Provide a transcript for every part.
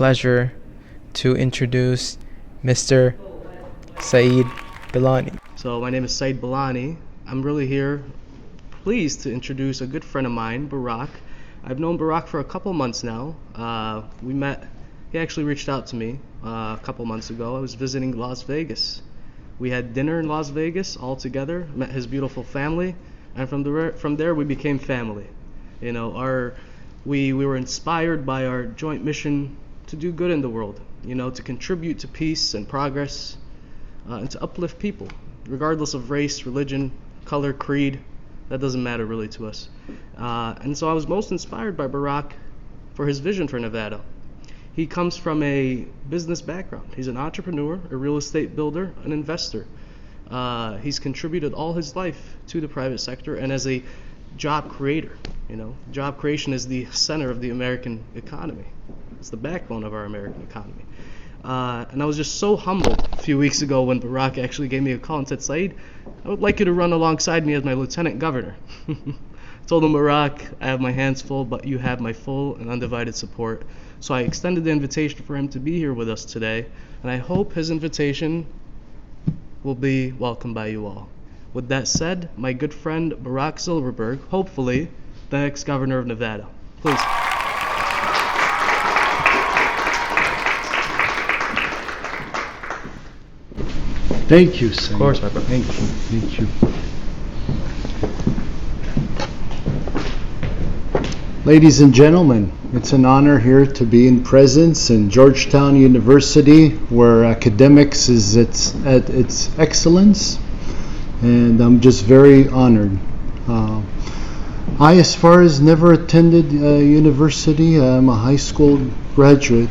pleasure to introduce Mr. Saeed Bilani. So my name is Saeed Bilani. I'm really here pleased to introduce a good friend of mine, Barak. I've known Barak for a couple months now. We met, he actually reached out to me a couple months ago. I was visiting Las Vegas. We had dinner in Las Vegas all together, met his beautiful family, and from there we became family. You know, we were inspired by our joint mission to do good in the world, you know, to contribute to peace and progress, and to uplift people, regardless of race, religion, color, creed. That doesn't matter really to us. And so I was most inspired by Barak for his vision for Nevada. He comes from a business background. He's an entrepreneur, a real estate builder, an investor. He's contributed all his life to the private sector and as a job creator. You know, job creation is the center of the American economy. It's the backbone of our American economy. And I was just so humbled a few weeks ago when Barak actually gave me a call and said, Saeed, I would like you to run alongside me as my lieutenant governor. I told him, Barak, I have my hands full, but you have my full and undivided support. So I extended the invitation for him to be here with us today, and I hope his invitation will be welcomed by you all. With that said, my good friend Barak Zilberberg, hopefully the next governor of Nevada. Please. Thank you, Saeed. Of course, my brother. Thank you. Ladies and gentlemen, it's an honor here to be in presence in Georgetown University, where academics is at its excellence, and I'm just very honored. I, as far as never attended university, I'm a high school graduate,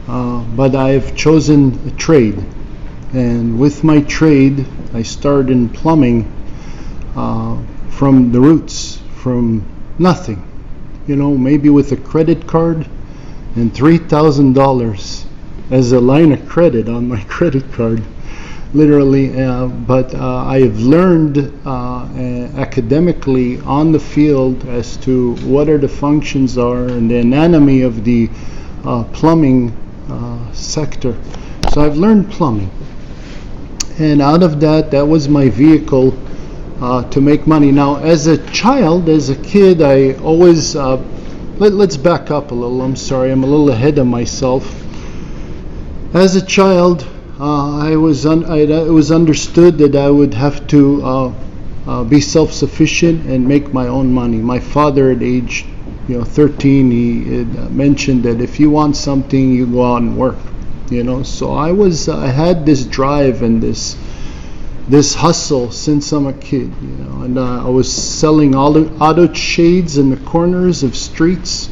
but I've chosen a trade. And with my trade, I started in plumbing from the roots, from nothing. You know, maybe with a credit card and $3,000 as a line of credit on my credit card, literally. But I have learned academically on the field as to what are the functions are and the anatomy of the plumbing sector. So I've learned plumbing. And out of that was my vehicle to make money. Now, as a child, as a kid, I always, let's back up a little, I'm sorry, I'm a little ahead of myself. As a child, it was understood that I would have to be self-sufficient and make my own money. My father at age 13, he had mentioned that if you want something, you go out and work. So I had this drive and this hustle since I'm a kid, and I was selling auto shades in the corners of streets.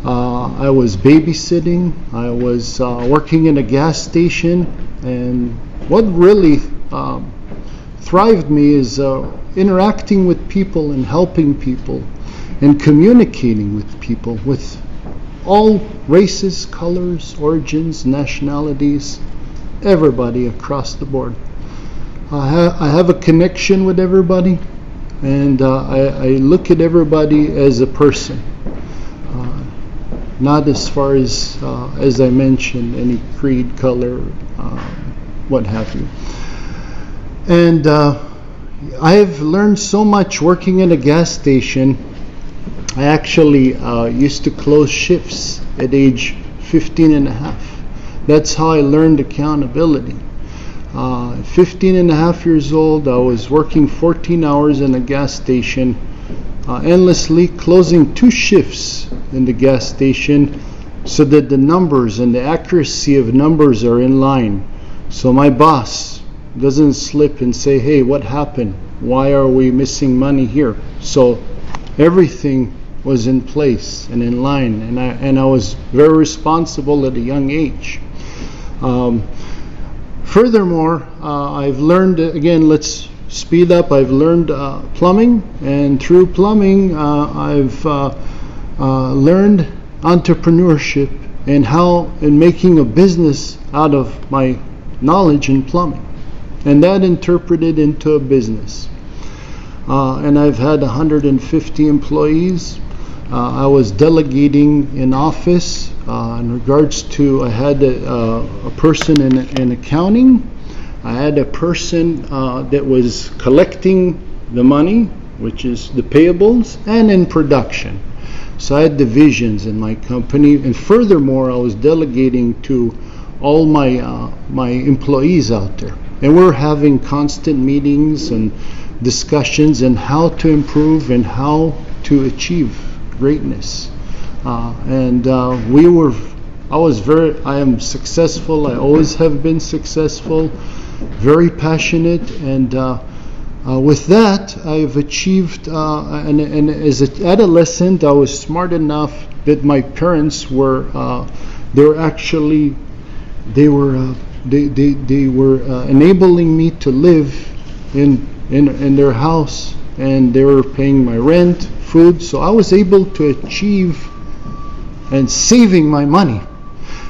I was babysitting. I was working in a gas station, and what really thrived me is interacting with people and helping people and communicating with people with all races, colors, origins, nationalities, everybody across the board. I have a connection with everybody, and I look at everybody as a person, not as far as I mentioned, any creed, color, what have you. And I have learned so much working in a gas station. I actually used to close shifts at age 15 and a half. That's how I learned accountability. 15 and a half years old, I was working 14 hours in a gas station, endlessly closing 2 shifts in the gas station so that the numbers and the accuracy of numbers are in line. So my boss doesn't slip and say, hey, what happened? Why are we missing money here? So everything was in place and in line, and I was very responsible at a young age. Furthermore, I've learned, again, let's speed up, I've learned plumbing, and through plumbing I've learned entrepreneurship and how in making a business out of my knowledge in plumbing, and that interpreted into a business. And I've had 150 employees. I was delegating in office in regards to, I had a person in accounting, I had a person that was collecting the money, which is the payables, and in production. So I had divisions in my company, and furthermore, I was delegating to all my employees out there. And we're having constant meetings and discussions on how to improve and how to achieve greatness. I am successful. I always have been successful, very passionate, and with that, I've achieved. And as an adolescent, I was smart enough that my parents were. They were enabling me to live in their house, and they were paying my rent, food, so I was able to achieve and saving my money.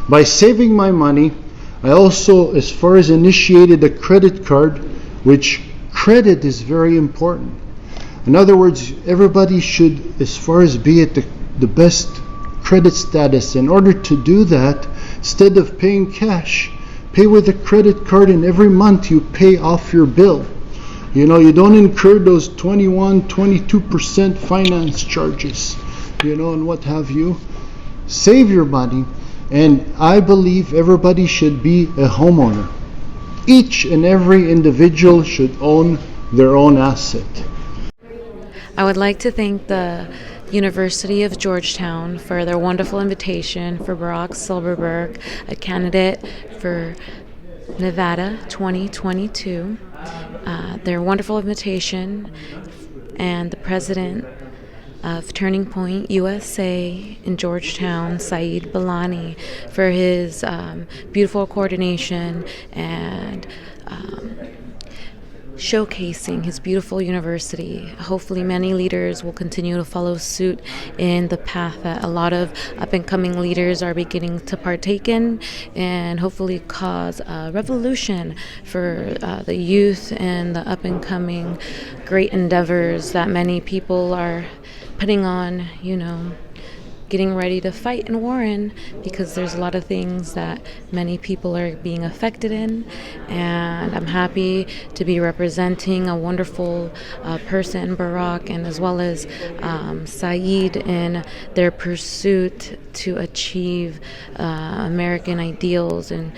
By saving my money, I also, as far as initiated a credit card, which credit is very important. In other words, everybody should, as far as be at the best credit status. In order to do that, instead of paying cash, pay with a credit card, and every month you pay off your bill. You know, you don't incur those 22% finance charges, and what have you. Save your money, and I believe everybody should be a homeowner. Each and every individual should own their own asset. I would like to thank the University of Georgetown for their wonderful invitation for Barak Zilberberg, a candidate for Nevada 2022. Their wonderful invitation, and the president of Turning Point USA in Georgetown, Saeed Bilani, for his beautiful coordination and showcasing his beautiful university. Hopefully many leaders will continue to follow suit in the path that a lot of up-and-coming leaders are beginning to partake in, and hopefully cause a revolution for the youth and the up-and-coming great endeavors that many people are putting on, getting ready to fight in war in, because there's a lot of things that many people are being affected in, and I'm happy to be representing a wonderful person, Barak, and as well as Saeed, in their pursuit to achieve American ideals and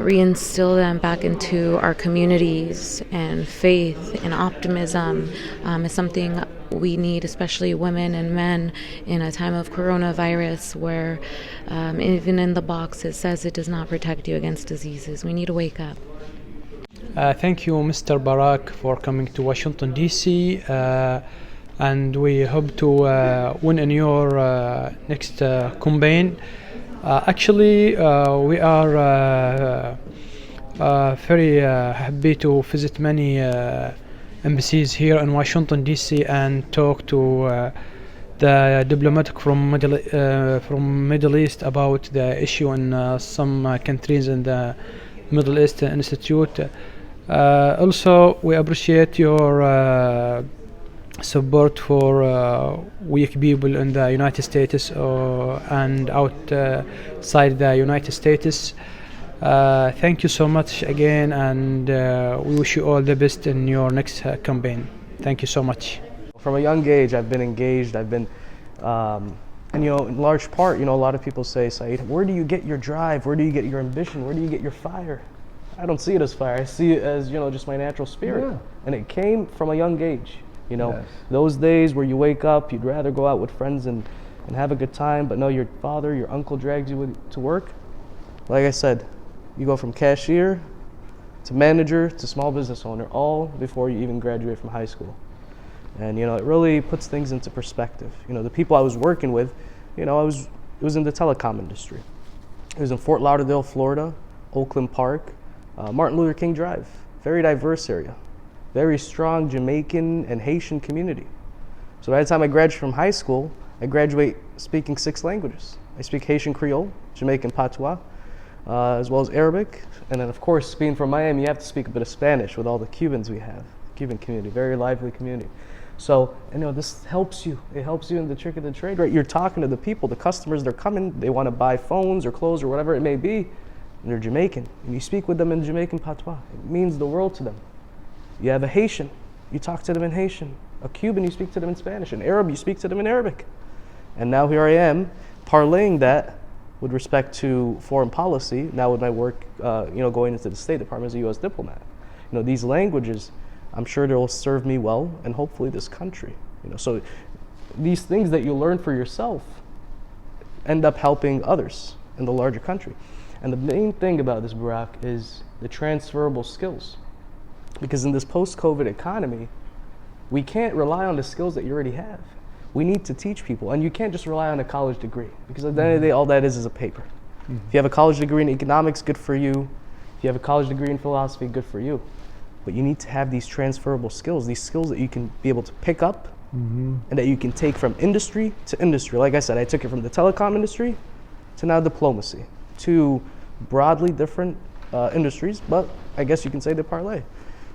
reinstill them back into our communities, and faith and optimism is something we need, especially women and men, in a time of coronavirus where even in the box it says it does not protect you against diseases. We need to wake up. Thank you, Mr. Barak, for coming to Washington, D.C. And we hope to win in your next campaign. Actually, we are very happy to visit many embassies here in Washington, D.C. and talk to the diplomatic from Middle East about the issue in some countries in the Middle East Institute. Also, we appreciate your support for weak people in the United States and outside the United States. Thank you so much again, and we wish you all the best in your next campaign. Thank you so much. From a young age, I've been engaged. I've been, and in large part, a lot of people say, Saeed, where do you get your drive? Where do you get your ambition? Where do you get your fire? I don't see it as fire. I see it as, just my natural spirit. Yeah. And it came from a young age. Yes. Those days where you wake up, you'd rather go out with friends and have a good time, but no, your father, your uncle drags you to work. Like I said, you go from cashier to manager to small business owner, all before you even graduate from high school. And it really puts things into perspective. The people I was working with, it was in the telecom industry. It was in Fort Lauderdale, Florida, Oakland Park, Martin Luther King Drive, very diverse area, very strong Jamaican and Haitian community. So by the time I graduate from high school, I graduate speaking 6 languages. I speak Haitian Creole, Jamaican Patois, as well as Arabic, and then of course, being from Miami, you have to speak a bit of Spanish with all the Cubans we have. Cuban community, very lively community. So, this helps you. It helps you in the trick of the trade, right? You're talking to the people, the customers, they're coming, they want to buy phones or clothes or whatever it may be, and they're Jamaican. And you speak with them in Jamaican patois. It means the world to them. You have a Haitian, you talk to them in Haitian. A Cuban, you speak to them in Spanish. An Arab, you speak to them in Arabic. And now here I am, parlaying that with respect to foreign policy, now with my work, going into the State Department as a U.S. diplomat. These languages, I'm sure they'll serve me well, and hopefully this country. So these things that you learn for yourself end up helping others in the larger country. And the main thing about this, Barak, is the transferable skills. Because in this post-COVID economy, we can't rely on the skills that you already have. We need to teach people, and you can't just rely on a college degree, because at the end of the day, all that is a paper. Mm-hmm. If you have a college degree in economics, good for you. If you have a college degree in philosophy, good for you. But you need to have these transferable skills, these skills that you can be able to pick up, and that you can take from industry to industry. Like I said, I took it from the telecom industry to now diplomacy, two broadly different industries, but I guess you can say they parlay.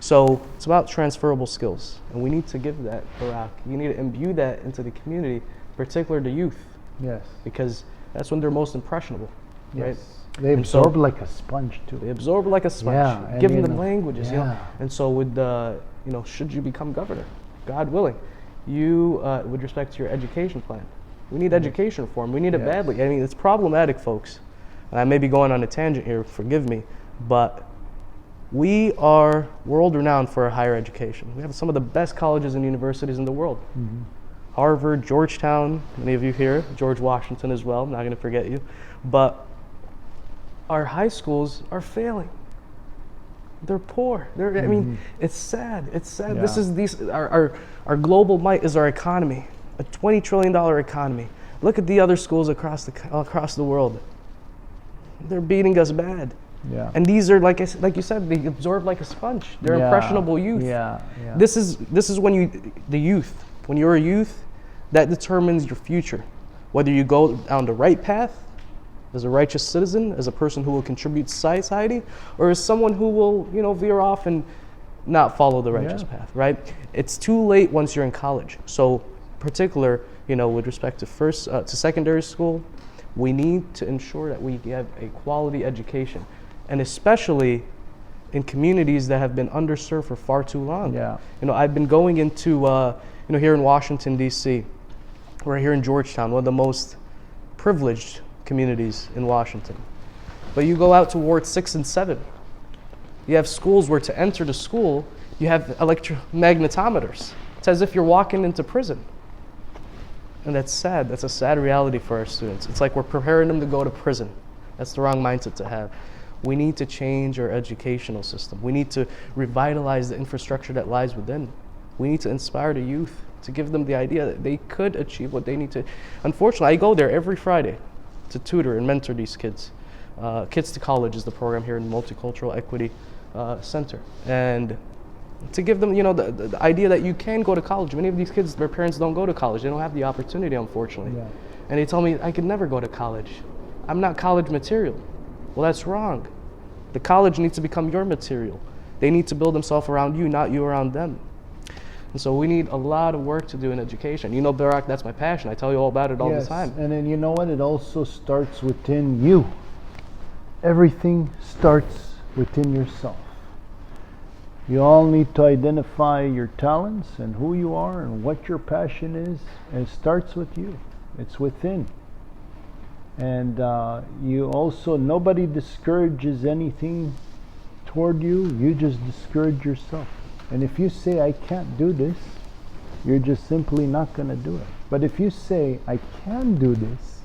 So it's about transferable skills, and we need to give that, Barak. You need to imbue that into the community, particularly the youth. Yes. Because that's when they're most impressionable, right? Yes. They absorb like a sponge too. They absorb like a sponge. Yeah, Give them the languages. Yeah. And so with should you become governor, God willing, you with respect to your education plan, we need education reform. We need it badly. I mean, it's problematic, folks. And I may be going on a tangent here. Forgive me, but we are world renowned for our higher education. We have some of the best colleges and universities in the world. Mm-hmm. Harvard, Georgetown, many of you here, George Washington as well, I'm not going to forget you. But our high schools are failing. They're poor. I mean, it's sad. It's sad. Yeah. Our global might is our economy, a $20 trillion economy. Look at the other schools across the world. They're beating us bad. Yeah. And these are, like you said, they absorb like a sponge. They're impressionable youth. Yeah. This is when you're a youth, that determines your future. Whether you go down the right path, as a righteous citizen, as a person who will contribute to society, or as someone who will, veer off and not follow the righteous path, right? It's too late once you're in college. So, particular, with respect to secondary school, we need to ensure that we have a quality education, and especially in communities that have been underserved for far too long. Yeah. I've been going into, here in Washington, D.C., we're here in Georgetown, one of the most privileged communities in Washington. But you go out to Ward 6 and 7, you have schools where to enter the school, you have electromagnetometers. It's as if you're walking into prison. And that's sad. That's a sad reality for our students. It's like we're preparing them to go to prison. That's the wrong mindset to have. We need to change our educational system. We need to revitalize the infrastructure that lies within. We need to inspire the youth, to give them the idea that they could achieve what they need to. Unfortunately, I go there every Friday to tutor and mentor these kids. Kids to College is the program here in the Multicultural Equity Center. And to give them, the idea that you can go to college. Many of these kids, their parents don't go to college. They don't have the opportunity, unfortunately. Yeah. And they tell me, I could never go to college. I'm not college material. Well, that's wrong. The college needs to become your material. They need to build themselves around you, not you around them. And so we need a lot of work to do in education. Barak, that's my passion. I tell you all about it all the time. And then you know what? It also starts within you. Everything starts within yourself. You all need to identify your talents and who you are and what your passion is. And it starts with you. It's within. And you also, nobody discourages anything toward you. You just discourage yourself. And if you say, I can't do this, you're just simply not going to do it. But if you say, I can do this,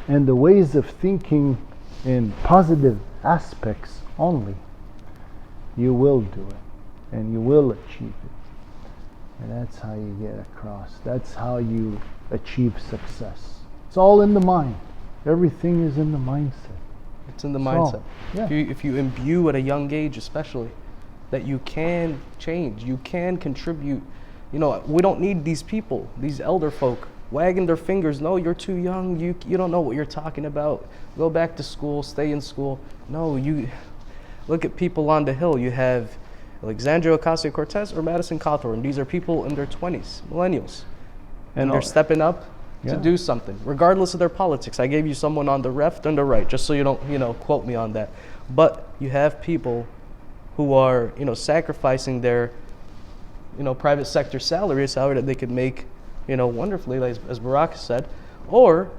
and the ways of thinking in positive aspects only, you will do it. And you will achieve it. And that's how you get across. That's how you achieve success. It's all in the mind. Everything is in the mindset. It's in the mindset. Yeah. If you imbue at a young age especially, that you can change, you can contribute. We don't need these people, these elder folk, wagging their fingers. No, you're too young, you don't know what you're talking about. Go back to school, stay in school. No, you look at people on the Hill. You have Alexandria Ocasio-Cortez or Madison Cawthorn. These are people in their 20s, millennials. And all- they're stepping up to Yeah. do something, regardless of their politics. I gave you someone on the left and the right, just so you don't, quote me on that. But you have people who are, sacrificing their, private sector salaries, however that they could make, wonderfully, like, as Barak said, or,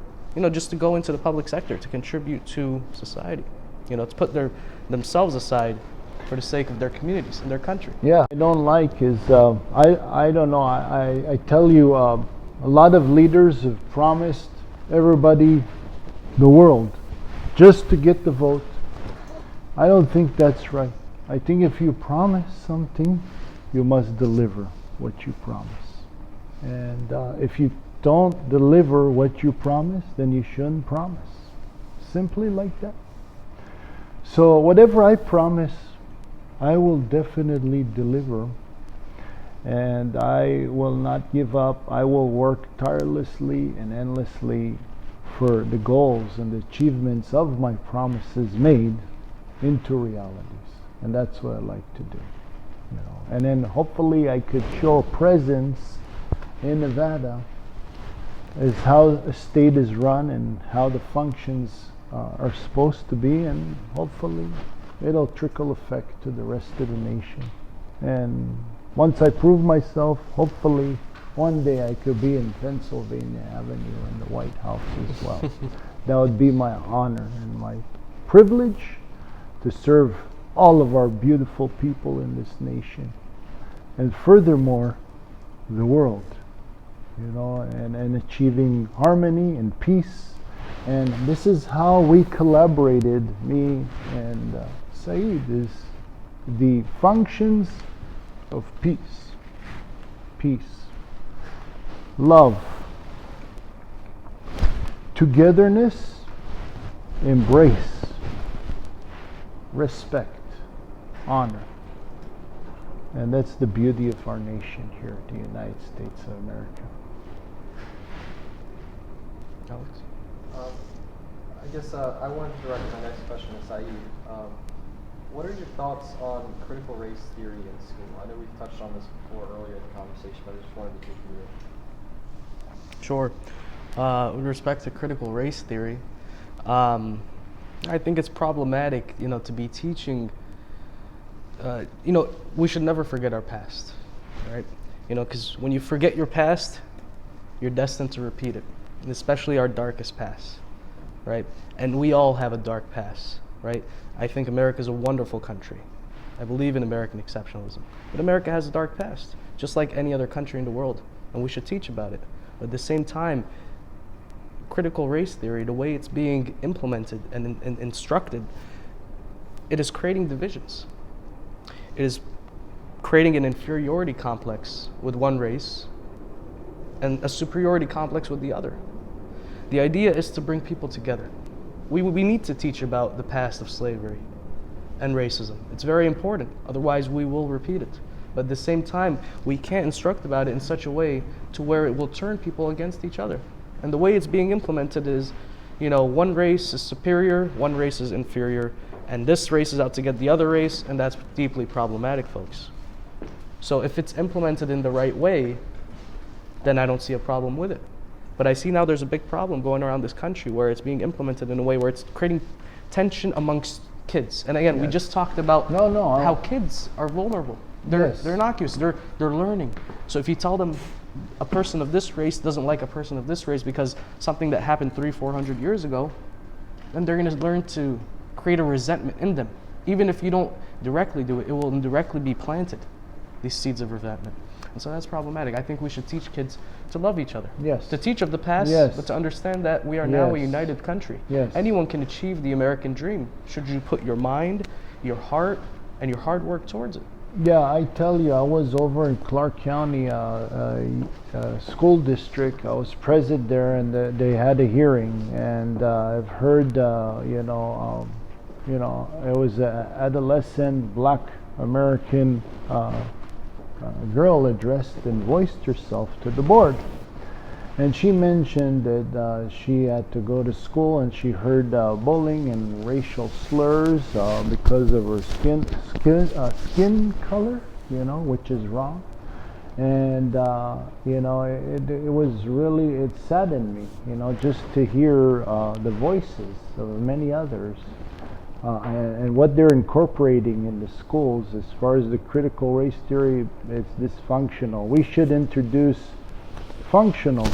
just to go into the public sector to contribute to society, to put themselves aside for the sake of their communities and their country. Yeah, I don't like is, I don't know, I tell you, a lot of leaders have promised everybody the world just to get the vote. I don't think that's right. I think if you promise something, you must deliver what you promise. And if you don't deliver what you promise, then you shouldn't promise. Simply like that. So whatever I promise, I will definitely deliver, and I will not give up. I will work tirelessly and endlessly for the goals and the achievements of my promises made into realities, and that's what I like to do. And then hopefully I could show a presence in Nevada as how a state is run and how the functions are supposed to be, and hopefully it'll trickle effect to the rest of the nation. And once I prove myself, hopefully one day I could be in Pennsylvania Avenue in the White House as well. That would be my honor and my privilege to serve all of our beautiful people in this nation. And furthermore, the world, and achieving harmony and peace. And this is how we collaborated, me and Saeed, is the functions of peace. Peace. Love. Togetherness. Embrace. Respect. Honor. And that's the beauty of our nation here at the United States of America. Alex? I guess I wanted to direct my next question to Saeed. What are your thoughts on critical race theory in school? I know we've touched on this before earlier in the conversation, but I just wanted to hear from you. Sure. With respect to critical race theory, I think it's problematic, to be teaching. We should never forget our past, right? Because when you forget your past, you're destined to repeat it, and especially our darkest past, right? And we all have a dark past, right? I think America is a wonderful country. I believe in American exceptionalism. But America has a dark past, just like any other country in the world, and we should teach about it. But at the same time, critical race theory, the way it's being implemented and instructed, it is creating divisions. It is creating an inferiority complex with one race and a superiority complex with the other. The idea is to bring people together. We need to teach about the past of slavery and racism. It's very important, otherwise we will repeat it. But at the same time, we can't instruct about it in such a way to where it will turn people against each other. And the way it's being implemented is, one race is superior, one race is inferior, and this race is out to get the other race, and that's deeply problematic, folks. So if it's implemented in the right way, then I don't see a problem with it. But I see now there's a big problem going around this country where it's being implemented in a way where it's creating tension amongst kids. And again, we just talked about how kids are vulnerable. They're innocuous, they're learning. So if you tell them a person of this race doesn't like a person of this race because something that happened 300-400 years ago, then they're going to learn to create a resentment in them. Even if you don't directly do it, it will indirectly be planted, these seeds of resentment. And so that's problematic. I think we should teach kids to love each other. Yes. To teach of the past, but to understand that we are now a united country. Yes. Anyone can achieve the American dream, should you put your mind, your heart, and your hard work towards it. Yeah, I tell you, I was over in Clark County school district. I was present there, and they had a hearing, and I've heard, it was an adolescent Black American girl addressed and voiced herself to the board. And she mentioned that she had to go to school and she heard bullying and racial slurs because of her skin color, which is wrong. And it was really, it saddened me, just to hear the voices of many others and what they're incorporating in the schools as far as the critical race theory. It's dysfunctional. We should introduce functional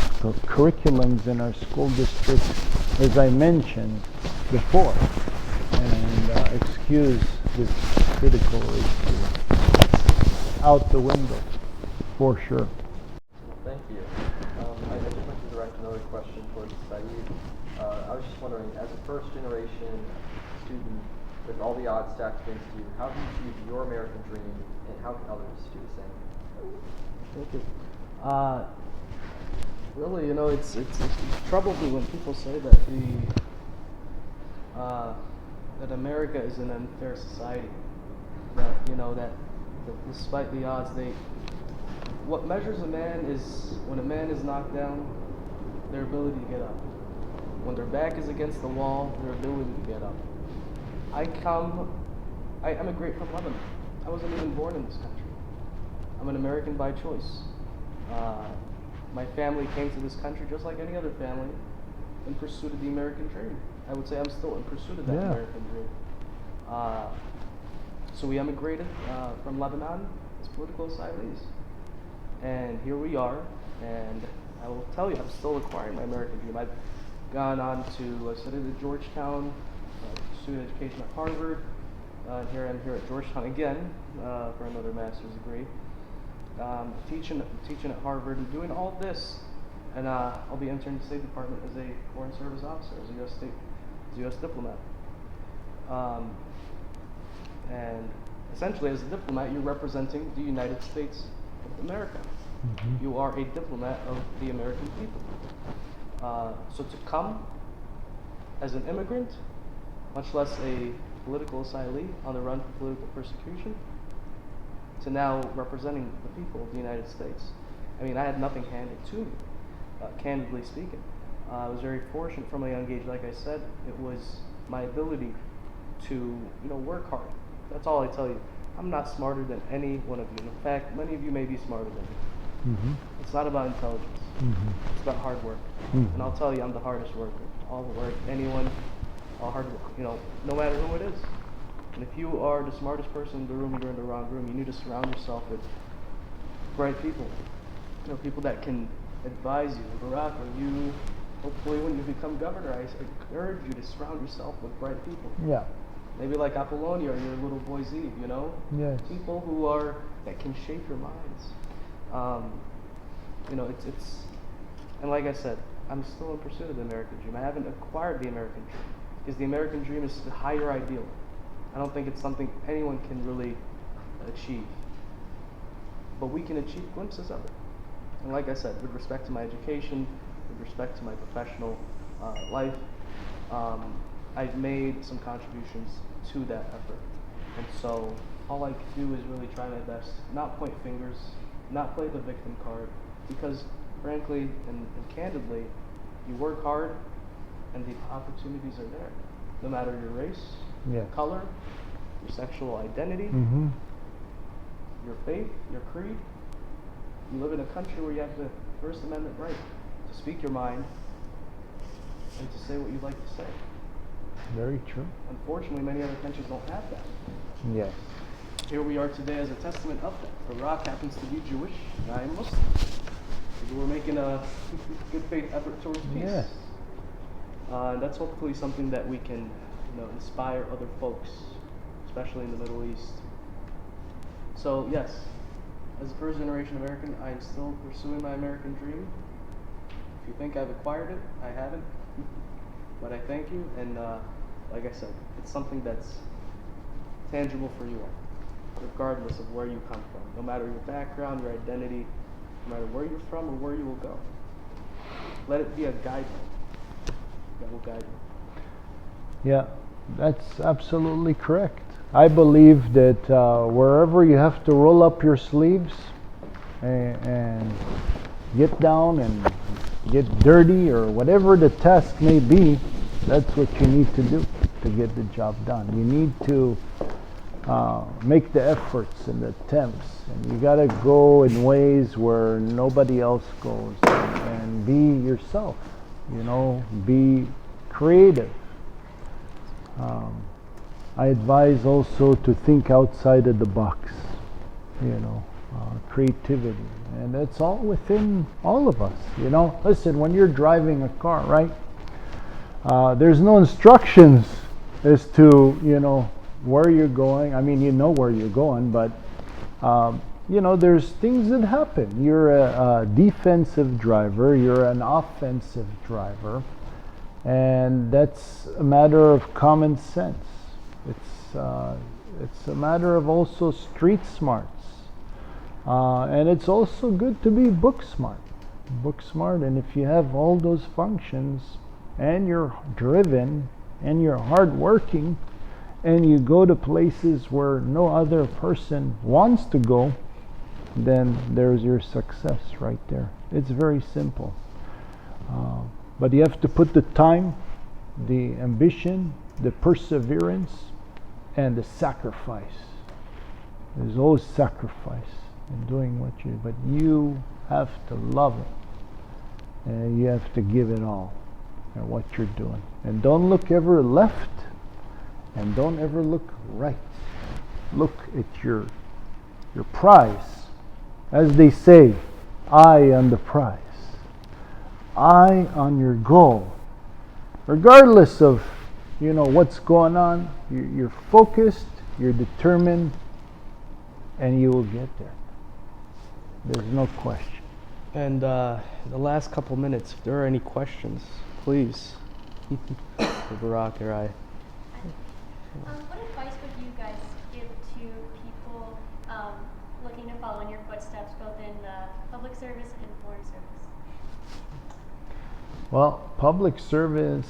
curriculums in our school districts, as I mentioned before, and excuse this critical race theory out the window. For sure. Thank you. I just want to direct another question towards Saeed. I was just wondering, as a first-generation student with all the odds stacked against you, how do you achieve your American dream, and how can others do the same? Thank you. Really, it's troubled me when people say that that America is an unfair society. That despite the odds, what measures a man is, when a man is knocked down, their ability to get up. When their back is against the wall, their ability to get up. I immigrate from Lebanon. I wasn't even born in this country. I'm an American by choice. My family came to this country just like any other family in pursuit of the American dream. I would say I'm still in pursuit of that American dream. So we emigrated from Lebanon as political asylees. And here we are, and I will tell you, I'm still acquiring my American dream. I've gone on to study at Georgetown, student education at Harvard, and here I'm here at Georgetown again for another master's degree. Teaching at Harvard and doing all this, and I'll be entering the State Department as a Foreign Service officer, as a U.S. diplomat. And essentially, as a diplomat, you're representing the United States of America. Mm-hmm. You are a diplomat of the American people. So to come as an immigrant, much less a political asylee on the run for political persecution, to now representing the people of the United States. I mean, I had nothing handed to me, candidly speaking. I was very fortunate from a young age. Like I said, it was my ability to, work hard. That's all I tell you. I'm not smarter than any one of you. In fact, many of you may be smarter than me. Mm-hmm. It's not about intelligence. Mm-hmm. It's about hard work. Mm-hmm. And I'll tell you, I'm the hardest worker. All the work, anyone, all hard work. No matter who it is. And if you are the smartest person in the room, you're in the wrong room. You need to surround yourself with bright people. People that can advise you. Barak, or you, hopefully when you become governor, I encourage you to surround yourself with bright people. Yeah. Maybe like Apollonia or your little boy Zeev, Yes. People that can shape your minds. It's and like I said, I'm still in pursuit of the American dream. I haven't acquired the American dream, because the American dream is the higher ideal. I don't think it's something anyone can really achieve. But we can achieve glimpses of it. And like I said, with respect to my education, with respect to my professional life, I've made some contributions to that effort. And so all I can do is really try my best, not point fingers, not play the victim card, because frankly and candidly, you work hard and the opportunities are there. No matter your race, your color, your sexual identity, mm-hmm. your faith, your creed. You live in a country where you have the First Amendment right to speak your mind and to say what you'd like to say. Very true. Unfortunately, many other countries don't have that. Yes. Here we are today as a testament of that. Barak happens to be Jewish, and I am Muslim. We're making a good faith effort towards peace. Yes. That's hopefully something that we can, inspire other folks, especially in the Middle East. So yes, as a first generation American, I am still pursuing my American dream. If you think I've acquired it, I haven't. But I thank you, and like I said, it's something that's tangible for you all, regardless of where you come from. No matter your background, your identity, no matter where you're from or where you will go. Let it be a guideline that will guide you. Yeah, that's absolutely correct. I believe that wherever you have to roll up your sleeves and get down and get dirty, or whatever the task may be, that's what you need to do to get the job done. You need to make the efforts and the attempts, and you got to go in ways where nobody else goes, and be yourself, be creative. I advise also to think outside of the box, creativity, and it's all within all of us. Listen, when you're driving a car, right, there's no instructions as to where you're going. I mean, you know where you're going, but there's things that happen. You're a defensive driver, you're an offensive driver, and that's a matter of common sense. It's a matter of also street smarts, and it's also good to be book smart. And if you have all those functions, and you're driven, and you're hardworking, and you go to places where no other person wants to go, then there's your success right there. It's very simple. But you have to put the time, the ambition, the perseverance, and the sacrifice. There's always sacrifice in doing what you do, but you have to love it, and you have to give it all at what you're doing. And don't look ever left, and don't ever look right. Look at your prize. As they say, eye on the prize, eye on your goal. Regardless of what's going on, you're focused, you're determined, and you will get there. There's no question. And the last couple minutes, if there are any questions, please. For Barak or I. What advice would you guys give to people looking to follow in your footsteps, both in public service and foreign service? Well, public service,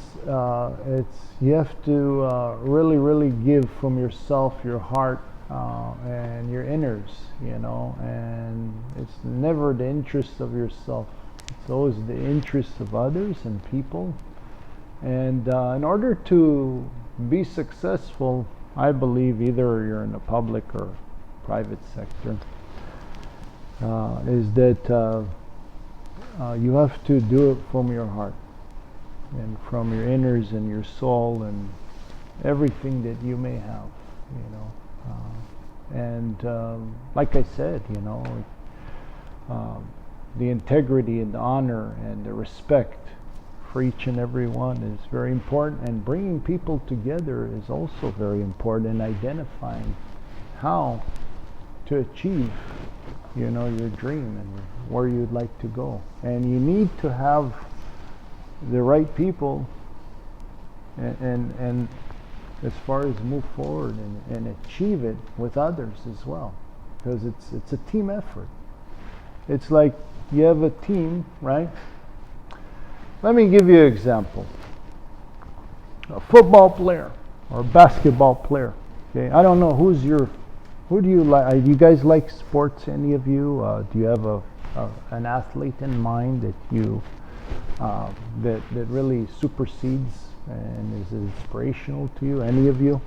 you have to really, really give from yourself, your heart, and your inners, and it's never the interest of yourself. It's always the interest of others and people. And in order to be successful, I believe, either you're in the public or private sector, is that you have to do it from your heart and from your inners and your soul and everything that you may have, and like I said, the integrity and the honor and the respect for each and every one is very important, and bringing people together is also very important, and identifying how to achieve your dream and where you'd like to go. And you need to have the right people and as far as move forward and achieve it with others as well, because it's a team effort. It's like you have a team, right? Let me give you an example. A football player or a basketball player. Okay, I don't know who do you like? Do you guys like sports? Any of you? Do you have an athlete in mind that you that really supersedes and is inspirational to you? Any of you?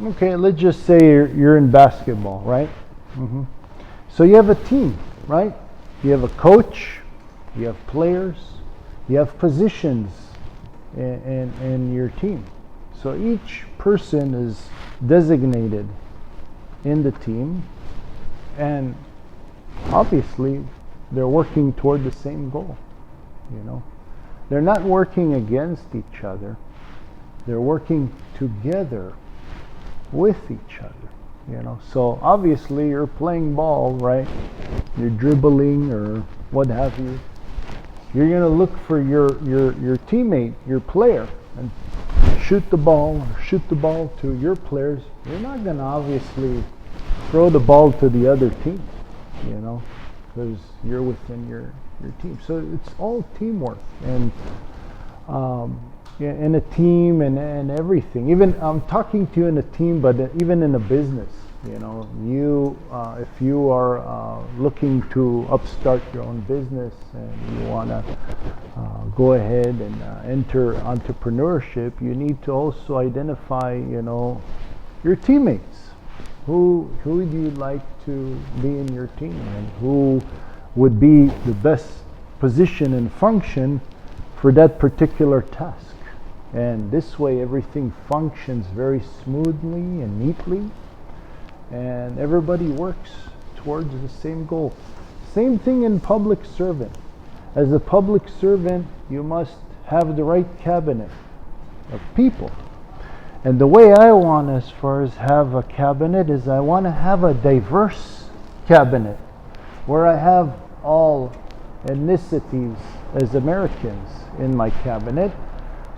Okay, let's just say you're in basketball, right? Mm-hmm. So you have a team, right? You have a coach, you have players, you have positions in your team. So each person is designated in the team, and obviously they're working toward the same goal. They're not working against each other. They're working together with each other. So obviously you're playing ball, right? You're dribbling or what have you. You're going to look for your teammate, your player, and shoot the ball to your players. You're not going to obviously throw the ball to the other team, because you're within your team. So it's all teamwork, and in a team and everything. Even I'm talking to you in a team, but even in a business, You know, if you are looking to upstart your own business and you want to go ahead and enter entrepreneurship, you need to also identify, you know, your teammates. Who do you like to be in your team, and who would be the best position and function for that particular task? And this way everything functions very smoothly and neatly, and everybody works towards the same goal. Same thing in public servant. As a public servant, you must have the right cabinet of people. And the way I want, as far as have a cabinet, is I want to have a diverse cabinet where I have all ethnicities as Americans in my cabinet.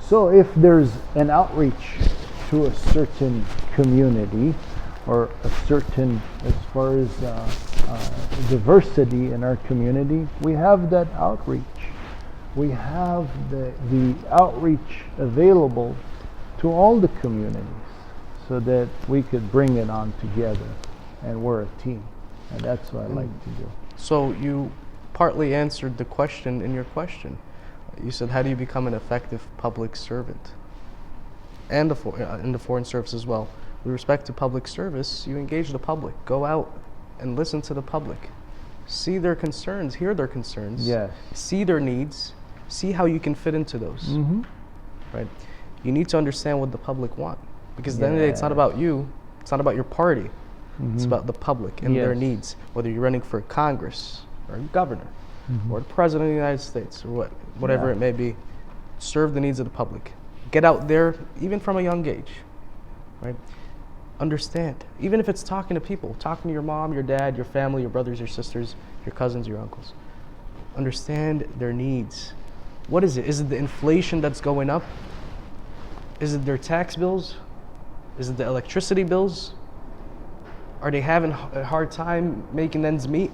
So if there's an outreach to a certain community, or a certain, as far as diversity in our community, we have that outreach. We have the outreach available to all the communities, so that we could bring it on together, and we're a team. And that's what I like to do. So you partly answered the question in your question. You said, how do you become an effective public servant? And in the foreign service as well. With respect to public service, you engage the public. Go out and listen to the public. See their concerns, hear their concerns. Yes. See their needs. See how you can fit into those. Right? You need to understand what the public want. Because at the end of the day, it's not about you. It's not about your party. It's about the public and their needs. Whether you're running for Congress or a governor or the president of the United States or whatever it may be, serve the needs of the public. Get out there, even from a young age. Right? Understand. Even if it's talking to people, talking to your mom, your dad, your family, your brothers, your sisters, your cousins, your uncles. Understand their needs. What is it? Is it the inflation that's going up? Is it their tax bills? Is it the electricity bills? Are they having a hard time making ends meet?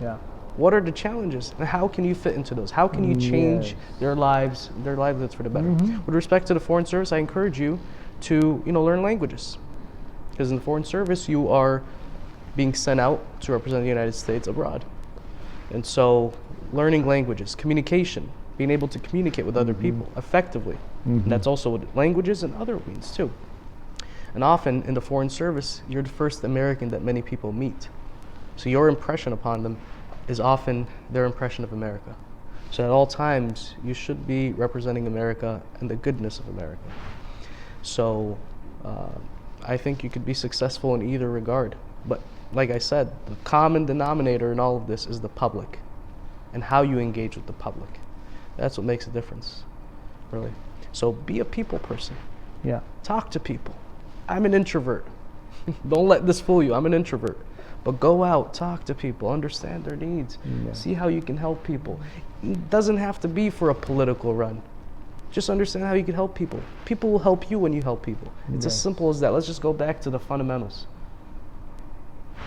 Yeah. What are the challenges, and how can you fit into those? How can you change their lives, their livelihoods for the better? With respect to the foreign service, I encourage you to, learn languages, because in the foreign service you are being sent out to represent the United States abroad, and so learning languages, communication, being able to communicate with other people effectively, and that's also what languages and other means too. And often in the foreign service, you're the first American that many people meet, so your impression upon them is often their impression of America. So at all times, you should be representing America and the goodness of America. So I think you could be successful in either regard. But like I said, the common denominator in all of this is the public and how you engage with the public. That's what makes a difference, really. So be a people person. Yeah. Talk to people. I'm an introvert. Don't let this fool you. I'm an introvert. But go out, talk to people, understand their needs, see how you can help people. It doesn't have to be for a political run. Just understand how you can help people. People will help you when you help people. It's as simple as that. Let's just go back to the fundamentals.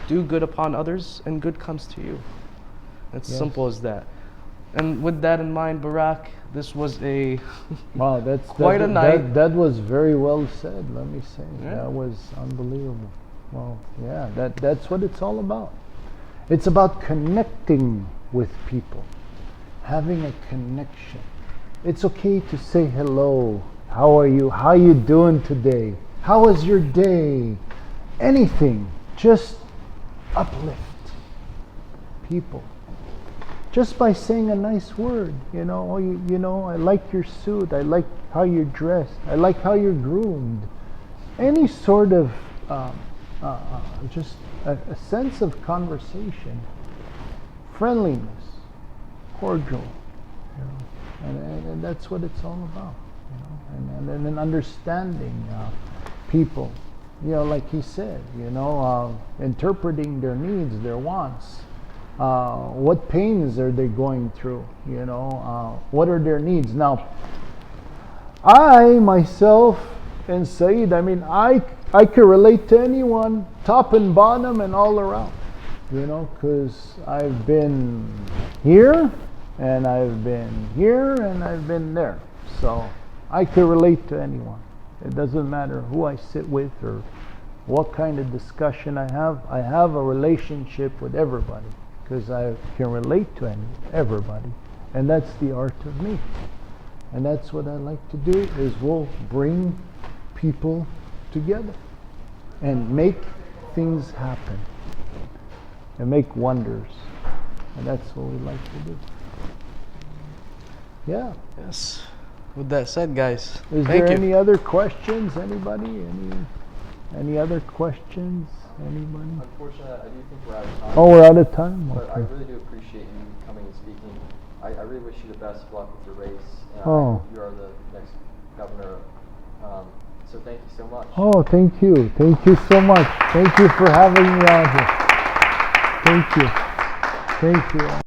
Do good upon others, and good comes to you. It's simple as that. And with that in mind, Barak, this was a wow, that's quite a night. That was very well said. Let me say, that was unbelievable. Well, yeah, that's what it's all about. It's about connecting with people, having a connection. It's okay to say hello. How are you? How you doing today? How was your day? Anything. Just uplift people. Just by saying a nice word, I like your suit. I like how you're dressed. I like how you're groomed. Any sort of just a sense of conversation, friendliness, cordial, and that's what it's all about, and then understanding people, like he said, interpreting their needs, their wants, what pains are they going through, what are their needs. Now, I myself and Saeed, I can relate to anyone, top and bottom and all around, because I've been here, and I've been here, and I've been there. So I can relate to anyone. It doesn't matter who I sit with or what kind of discussion I have a relationship with everybody because I can relate to everybody, and that's the art of me. And that's what I like to do, is we'll bring people together and make things happen and make wonders. And that's what we like to do. Yeah. Yes. With that said, guys, Is thank there you. any other questions? Anybody? Any other questions? Anybody? Unfortunately, I do think we're out of time. Oh, we're out of time? But I Okay. really do appreciate you coming and speaking. I really wish you the best of luck with your race. Oh. You are the next governor. So thank you so much. Oh, thank you. Thank you so much. Thank you for having me on here. Thank you. Thank you.